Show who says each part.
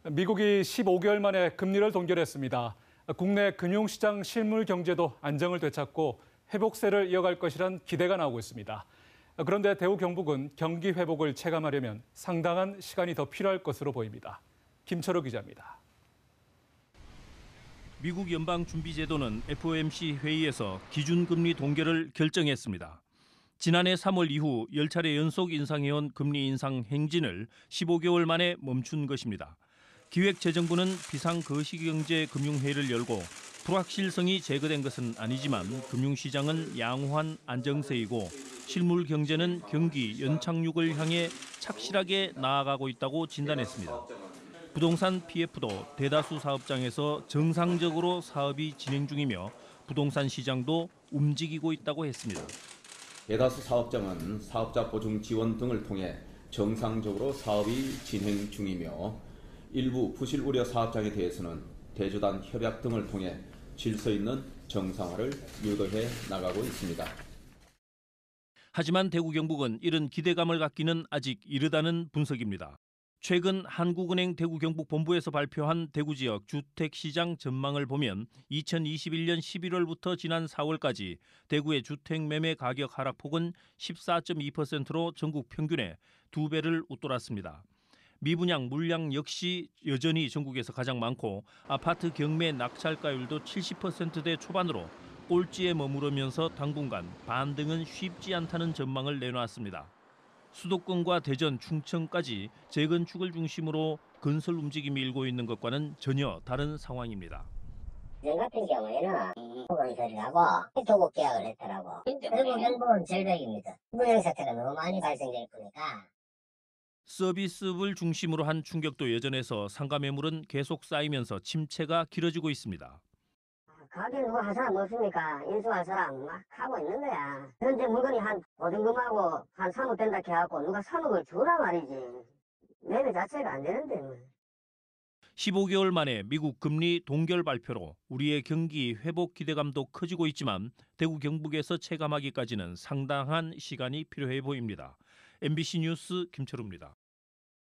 Speaker 1: 미국이 15개월 만에 금리를 동결했습니다. 국내 금융시장 실물 경제도 안정을 되찾고 회복세를 이어갈 것이란 기대가 나오고 있습니다. 그런데 대우 경북은 경기 회복을 체감하려면 상당한 시간이 더 필요할 것으로 보입니다. 김철호 기자입니다.
Speaker 2: 미국 연방준비제도는 FOMC 회의에서 기준금리 동결을 결정했습니다. 지난해 3월 이후 10차례 연속 인상해온 금리 인상 행진을 15개월 만에 멈춘 것입니다. 기획재정부는 비상거시경제금융회의를 열고 불확실성이 제거된 것은 아니지만 금융시장은 양호한 안정세이고 실물 경제는 경기 연착륙을 향해 착실하게 나아가고 있다고 진단했습니다. 부동산 PF도 대다수 사업장에서 정상적으로 사업이 진행 중이며 부동산 시장도 움직이고 있다고 했습니다.
Speaker 3: 대다수 사업장은 사업자 보증 지원 등을 통해 정상적으로 사업이 진행 중이며 일부 부실 우려 사업장에 대해서는 대주단 협약 등을 통해 질서 있는 정상화를 유도해 나가고 있습니다.
Speaker 2: 하지만 대구 경북은 이런 기대감을 갖기는 아직 이르다는 분석입니다. 최근 한국은행 대구 경북 본부에서 발표한 대구 지역 주택시장 전망을 보면 2021년 11월부터 지난 4월까지 대구의 주택 매매 가격 하락폭은 14.2%로 전국 평균의 2배를 웃돌았습니다. 미분양 물량 역시 여전히 전국에서 가장 많고 아파트 경매 낙찰가율도 70%대 초반으로 꼴찌에 머무르면서 당분간 반등은 쉽지 않다는 전망을 내놓았습니다. 수도권과 대전, 충청까지 재건축을 중심으로 건설 움직임이 일고 있는 것과는 전혀 다른 상황입니다.
Speaker 4: 전 같은 경우에는 건설이라고 도급 계약을 했더라고. 그리고 경북은 절벽입니다. 불량 사태가 너무 많이 발생될 거니까.
Speaker 2: 서비스업을 중심으로 한 충격도 여전해서 상가 매물은 계속 쌓이면서 침체가 길어지고 있습니다.
Speaker 4: 가게 누가 할 사람 없으니까 인수할 사람 막 하고 있는 거야. 현재 물건이 한 보증금하고 한 3억 된다 해갖고 누가 3억을 주라 말이지. 매매 자체가 안 되는데 뭐.
Speaker 2: 15개월 만에 미국 금리 동결 발표로 우리의 경기 회복 기대감도 커지고 있지만 대구 경북에서 체감하기까지는 상당한 시간이 필요해 보입니다. MBC 뉴스 김철우입니다.